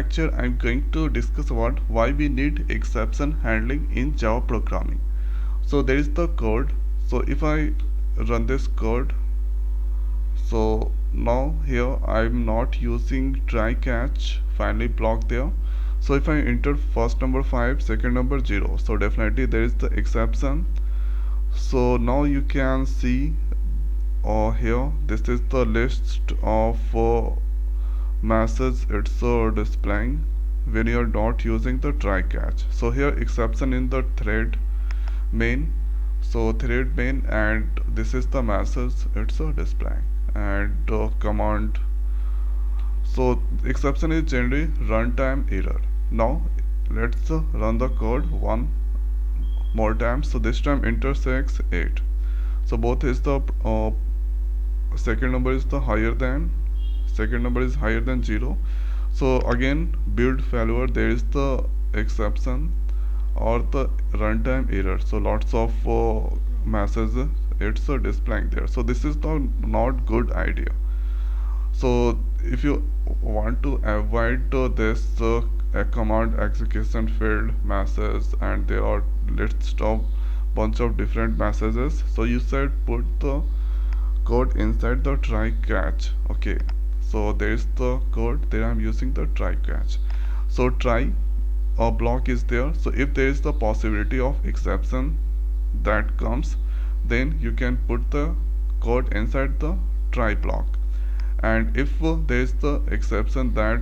lecture I'm going to discuss about why we need exception handling in Java programming. So there is the code. So if I run this code, so now here I'm not using try catch finally block there. So if I enter first number 5, second number 0, so definitely there is the exception. So now you can see here this is the list of message it's displaying when you are not using the try catch. So here exception in the thread main, so thread main, and this is the message it's displaying, and command. So exception is generally runtime error. Now let's run the code one more time. So this time enter 6 8, so both is the second number is the higher than, second number is higher than 0. So again build failure, there is the exception or the runtime error, so lots of messages it's displaying there. So this is the not good idea. So if you want to avoid this a command execution failed message and there are list of bunch of different messages, so you said put the code inside the try catch. Okay, so there is the code there, I'm using the try catch. So try block is there, so if there is the possibility of exception that comes, then you can put the code inside the try block, and if there is the exception that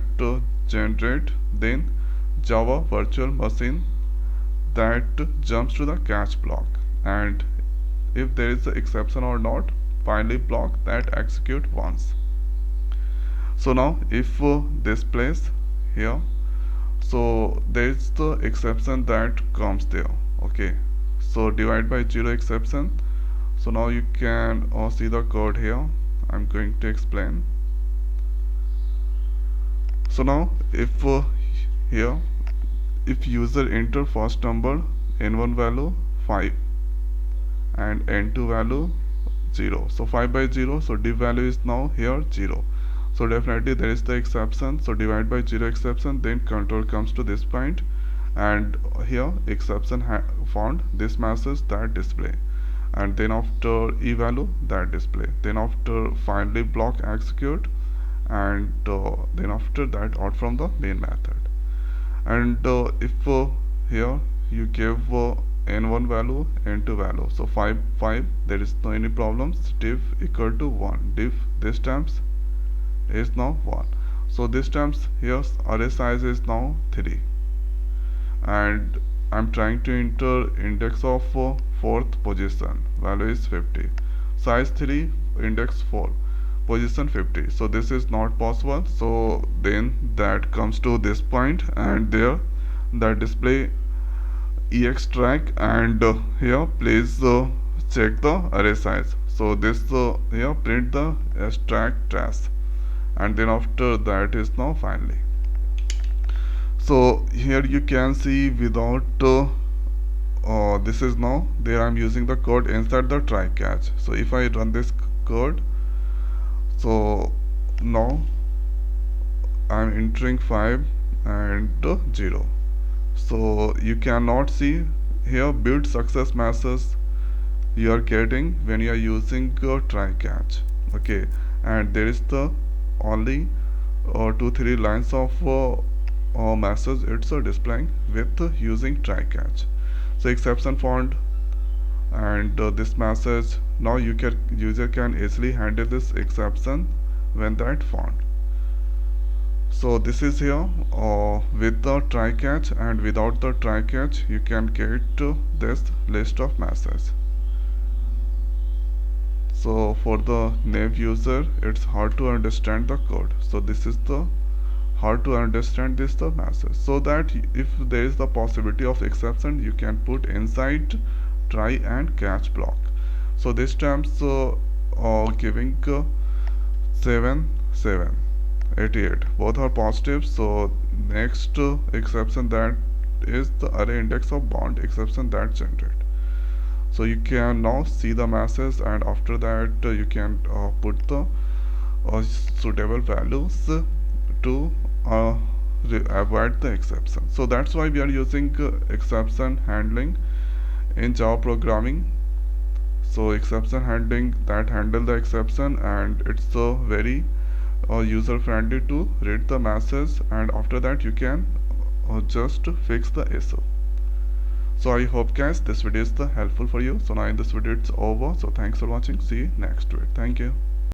generate, then Java virtual machine that jumps to the catch block, and if there is the exception or not, finally block that execute once. So now if this place here, so there is the exception that comes there. Okay, so divide by 0 exception. So now you can see the code here. I'm going to explain. So now if here if user enter first number n1 value 5 and n2 value 0, so 5 by 0, so div value is now here 0. So definitely there is the exception, so divide by 0 exception, then control comes to this point, and here exception found, this message that display, and then after e value that display, then after finally block execute, and then after that out from the main method. And if here you give n1 value, n2 value, so 5 5, there is no any problems, div equal to 1, div this times is now 1, so this times here array size is now 3, and I'm trying to enter index of 4th position, value is 50, size 3, index 4, position 50, so this is not possible. So then that comes to this point, and there that display ex track, and here please check the array size. So this here print the extract trash, and then after that is now finally. So here you can see without this is now there I'm using the code inside the try catch. So if I run this code, so now I'm entering 5 and 0. So you cannot see here build success message you are getting when you are using try catch. Okay, and there is the only 2-3 lines of message it's displaying with using try catch. So exception found, and this message now user can easily handle this exception when that found. So this is here with the try catch, and without the try catch you can get this list of messages. So for the naive user it's hard to understand the code, so this is the hard to understand this the message, so that if there is the possibility of exception you can put inside try and catch block. So this times giving 7 7 88 both are positive. So next exception that is the array index of bound exception that generate. So you can now see the message, and after that you can put the suitable values to avoid the exception. So that's why we are using exception handling in Java programming. So exception handling that handle the exception, and it's very user friendly to read the message, and after that you can just fix the issue. So I hope guys this video is helpful for you. So now in this video it's over. So thanks for watching. See you next week. Thank you.